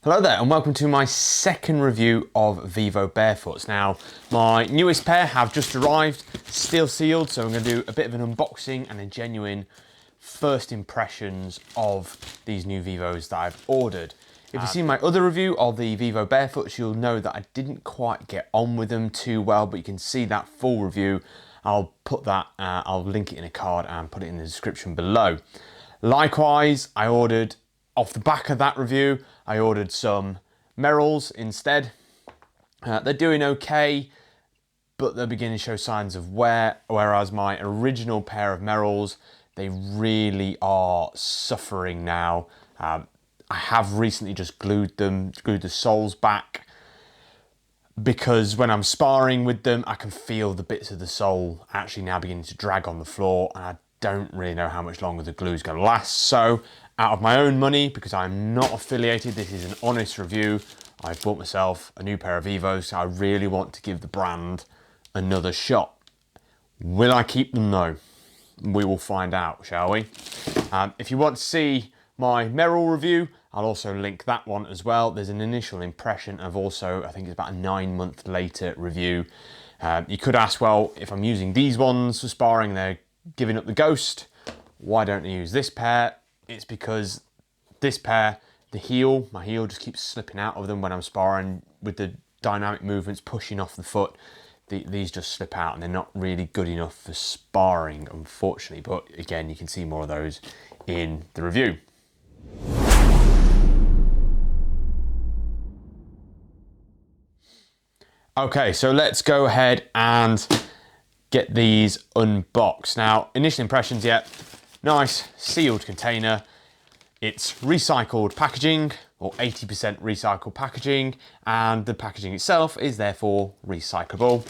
Hello there and welcome to my second review of Vivo Barefoots. Now, my newest pair have just arrived, still sealed, so I'm going to do a bit of an unboxing and a genuine first impressions of these new Vivos that I've ordered. If you've seen my other review of the Vivo Barefoots, you'll know that I didn't quite get on with them too well, but you can see that full review. I'll put that, I'll link it in a card and put it in the description below. Likewise, I ordered, off the back of that review, I ordered some Merrells instead. They're doing okay, but they're beginning to show signs of wear, whereas my original pair of Merrells, they really are suffering now. I have recently just glued the soles back, because when I'm sparring with them, I can feel the bits of the sole actually now beginning to drag on the floor, and I don't really know how much longer the glue is going to last. So, out of my own money, because I'm not affiliated, this is an honest review, I've bought myself a new pair of Vivos, so I really want to give the brand another shot. Will I keep them? No. We will find out, shall we? If you want to see my Merrell review, I'll also link that one as well. There's an initial impression of also, I think it's about a 9-month later review. You could ask, well, if I'm using these ones for sparring, they're giving up the ghost, why don't I use this pair? It's because this pair, my heel just keeps slipping out of them when I'm sparring with the dynamic movements pushing off the foot. These just slip out and they're not really good enough for sparring, unfortunately. But again, you can see more of those in the review. Okay, so let's go ahead and get these unboxed. Now, initial impressions, nice sealed container. It's recycled packaging, or 80% recycled packaging, and the packaging itself is therefore recyclable.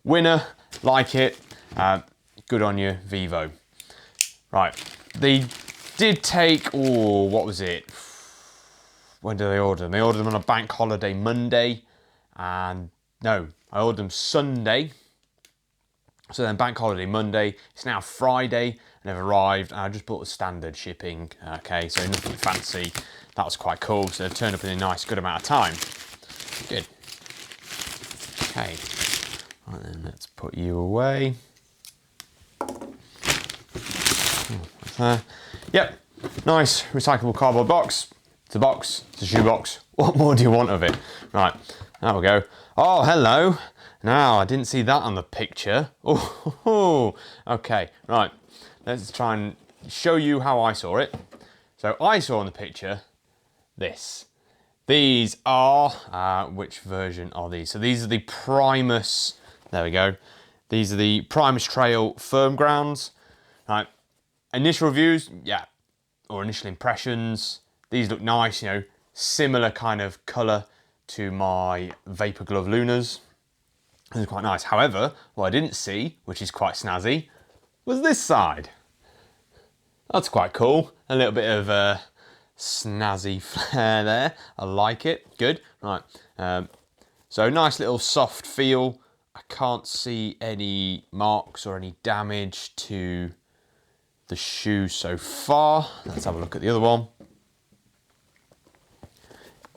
Winner, like it. Good on you, Vivo. Right, they did take, what was it? When did they order them? They ordered them on a bank holiday Monday, and no, I ordered them Sunday. So then bank holiday Monday, it's now Friday, and they've arrived, and I just bought the standard shipping, okay, so nothing fancy. That was quite cool, so they've turned up in a nice, good amount of time. Good. Okay, right then, let's put you away. Yep, nice recyclable cardboard box. It's a box, it's a shoe box. What more do you want of it? Right, there we go. Oh, hello. Now, I didn't see that on the picture. Oh, okay, right. Let's try and show you how I saw it. So I saw in the picture this. These are, which version are these? So these are the Primus, there we go. These are the Primus Trail firm grounds. Right, initial reviews, or initial impressions. These look nice, you know, similar kind of colour to my Vapor Glove Lunas. This is quite nice. However, what I didn't see, which is quite snazzy, was this side. That's quite cool. A little bit of snazzy flair there. I like it. Good. Right. So nice little soft feel. I can't see any marks or any damage to the shoe so far. Let's have a look at the other one.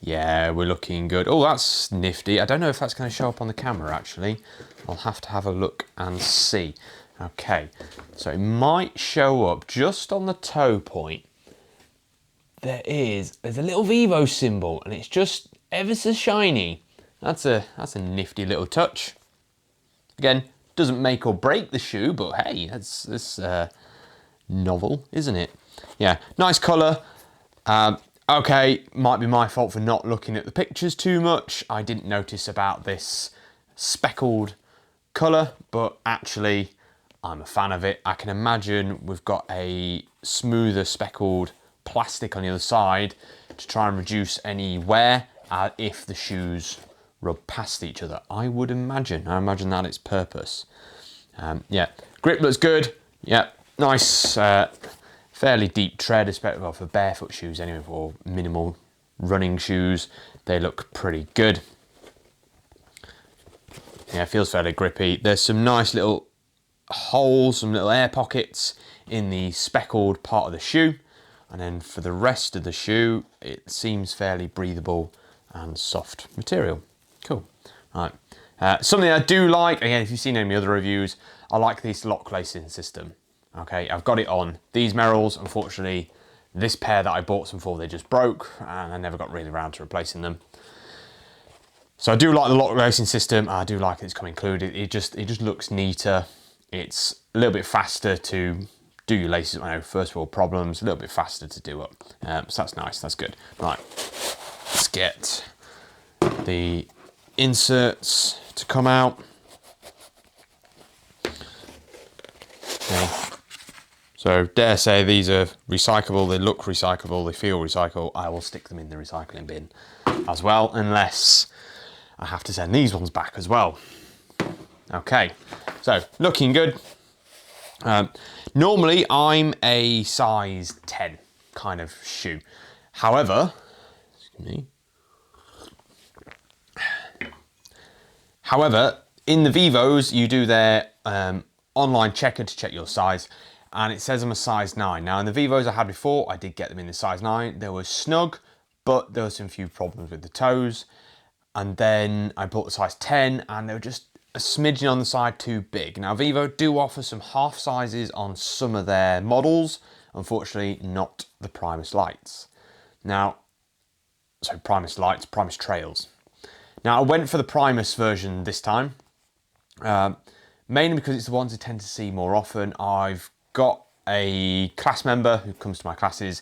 Yeah, we're looking good. Oh, that's nifty. I don't know if that's going to show up on the camera, actually. I'll have to have a look and see. Okay, so it might show up just on the toe point. There's a little Vivo symbol, and it's just ever so shiny. That's a nifty little touch. Again, doesn't make or break the shoe, but hey, that's novel, isn't it? Yeah, nice colour. Okay, might be my fault for not looking at the pictures too much. I didn't notice about this speckled colour, but actually I'm a fan of it. I can imagine we've got a smoother speckled plastic on the other side to try and reduce any wear if the shoes rub past each other. I imagine that its purpose. Yeah, grip looks good. Yeah, nice. Fairly deep tread, especially for barefoot shoes anyway, for minimal running shoes. They look pretty good. Yeah, it feels fairly grippy. There's some nice little holes, some little air pockets in the speckled part of the shoe. And then for the rest of the shoe, it seems fairly breathable and soft material. Cool. Right. Something I do like, again, if you've seen any other reviews, I like this lock lacing system. Okay, I've got it on. These Merrells, unfortunately, this pair that I bought some for, they just broke, and I never got really around to replacing them. So I do like the lock lacing system. I do like it's come included. It just looks neater. It's a little bit faster to do your laces. I know first world problems, a little bit faster to do up. So that's nice, that's good. Right, let's get the inserts to come out. Okay. So dare say these are recyclable, they look recyclable, they feel recyclable. I will stick them in the recycling bin as well, unless I have to send these ones back as well. Okay, so looking good. Normally I'm a size 10 kind of shoe. However, in the Vivos, you do their online checker to check your size, and it says I'm a size 9. Now in the Vivos I had before, I did get them in the size 9. They were snug, but there were some few problems with the toes. And then I bought the size 10 and they were just a smidgen on the side too big. Now Vivo do offer some half sizes on some of their models, unfortunately not the Primus Lights. Now, so Primus Lights, Primus Trails. Now I went for the Primus version this time, mainly because it's the ones I tend to see more often. I've got a class member who comes to my classes.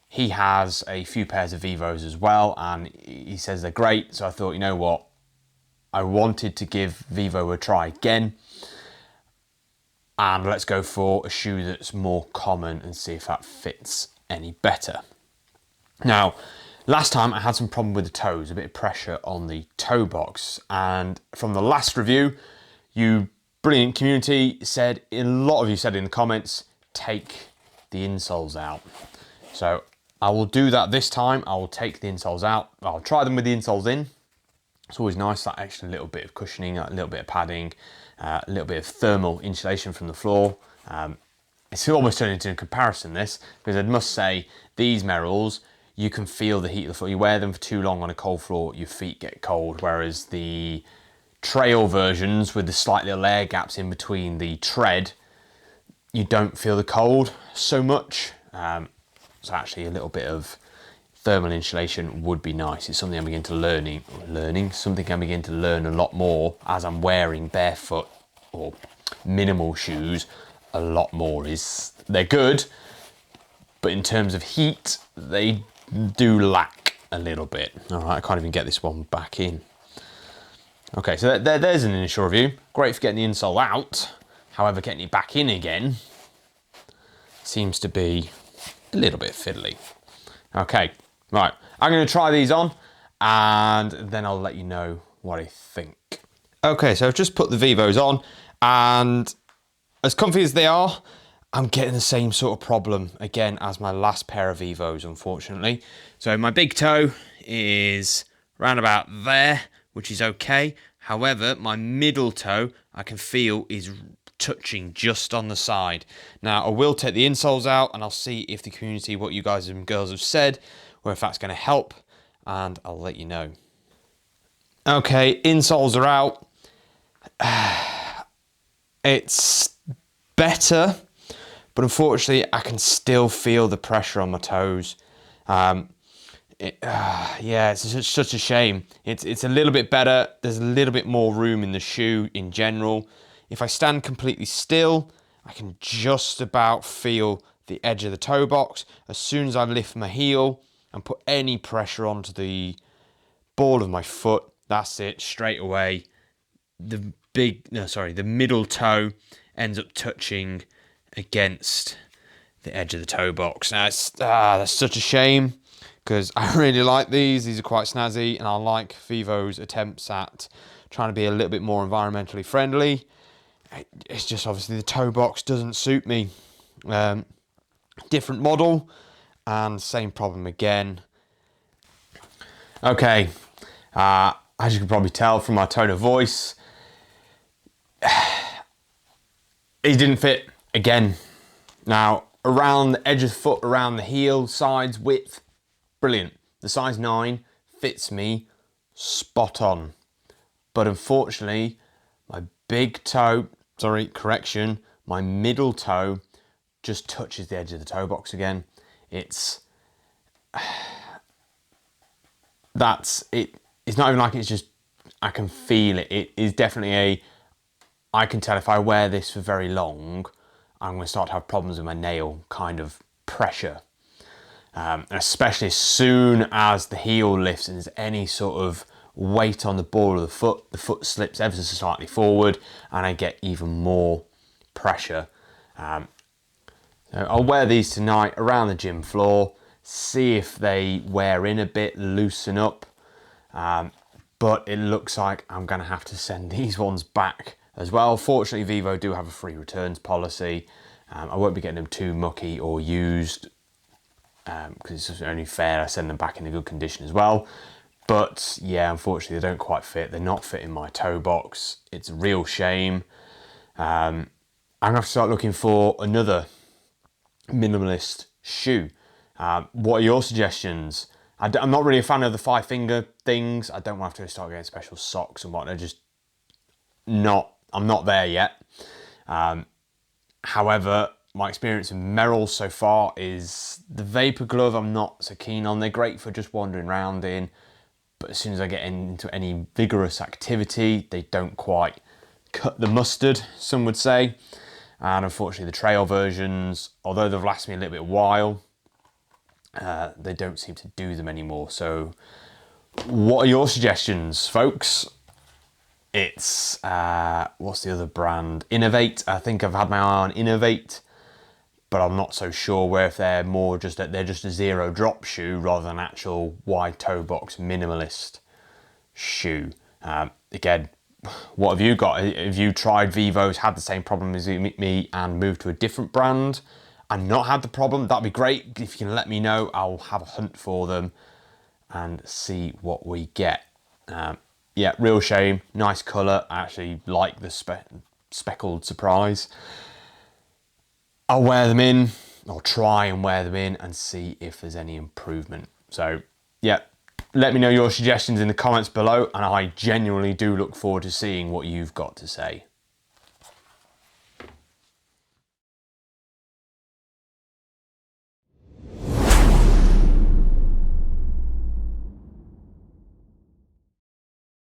He has a few pairs of Vivos as well, and he says they're great. So I thought, you know what? I wanted to give Vivo a try again. And let's go for a shoe that's more common and see if that fits any better. Now, last time I had some problem with the toes, a bit of pressure on the toe box. And from the last review, you brilliant community said, a lot of you said in the comments, take the insoles out. So I will do that this time. I will take the insoles out. I'll try them with the insoles in. It's always nice, that extra little bit of cushioning, a little bit of padding, a little bit of thermal insulation from the floor. It's almost turned into a comparison, this, because I must say, these Merrells, you can feel the heat of the floor. You wear them for too long on a cold floor, your feet get cold, whereas the trail versions with the slight little air gaps in between the tread, you don't feel the cold so much. So actually a little bit of thermal insulation would be nice. It's something I'm beginning to something I'm beginning to learn a lot more as I'm wearing barefoot or minimal shoes. A lot more they're good, but in terms of heat, they do lack a little bit. All right, I can't even get this one back in. Okay, so there's an initial review. Great for getting the insole out. However, getting it back in again seems to be a little bit fiddly. Okay, right, I'm going to try these on and then I'll let you know what I think. Okay, so I've just put the Vivos on, and as comfy as they are, I'm getting the same sort of problem again as my last pair of Vivos, unfortunately. So my big toe is around about there, which is okay. However, my middle toe I can feel is touching just on the side. Now I will take the insoles out and I'll see if the community, what you guys and girls have said, or if that's going to help, and I'll let you know. Okay, insoles are out. It's better, but unfortunately I can still feel the pressure on my toes. Yeah, it's such a shame. It's a little bit better. There's a little bit more room in the shoe in general. If I stand completely still, I can just about feel the edge of the toe box. As soon as I lift my heel and put any pressure onto the ball of my foot, that's it, straight away. The middle toe ends up touching against the edge of the toe box. Now, that's such a shame, because I really like these. These are quite snazzy, and I like Vivo's attempts at trying to be a little bit more environmentally friendly. It's just obviously the toe box doesn't suit me. Different model, and same problem again. Okay, as you can probably tell from my tone of voice, it didn't fit again. Now, around the edge of the foot, around the heel, sides, width, brilliant. The size 9 fits me spot on. But unfortunately, my big toe, sorry, correction, my middle toe just touches the edge of the toe box again. That's it. It's not even like it's just, I can feel it. It is definitely I can tell if I wear this for very long, I'm going to start to have problems with my nail kind of pressure. Especially as soon as the heel lifts and there's any sort of weight on the ball of the foot slips ever so slightly forward and I get even more pressure. So I'll wear these tonight around the gym floor, see if they wear in a bit, loosen up. But it looks like I'm going to have to send these ones back as well. Fortunately, Vivo do have a free returns policy. I won't be getting them too mucky or used because it's only fair I send them back in a good condition as well. But yeah, unfortunately, they don't quite fit. They're not fitting my toe box. It's a real shame. I'm going to have to start looking for another minimalist shoe. What are your suggestions? I'm not really a fan of the 5-finger things. I don't want to have to start getting special socks and whatnot. I'm not there yet. However, my experience in Merrell so far is the Vapor Glove I'm not so keen on. They're great for just wandering around in, but as soon as I get into any vigorous activity, they don't quite cut the mustard, some would say. And unfortunately, the trail versions, although they've lasted me a little bit while, they don't seem to do them anymore. So what are your suggestions, folks? It's, what's the other brand? Innovate. I think I've had my eye on Innovate, but I'm not so sure where if they're more just that they're just a zero drop shoe rather than an actual wide toe box minimalist shoe. Again, what have you got? Have you tried Vivo's, had the same problem as me and moved to a different brand and not had the problem? That'd be great. If you can let me know, I'll have a hunt for them and see what we get. Yeah, real shame. Nice colour. I actually like the speckled surprise. I'll wear them in, or try and wear them in and see if there's any improvement. So yeah, let me know your suggestions in the comments below and I genuinely do look forward to seeing what you've got to say.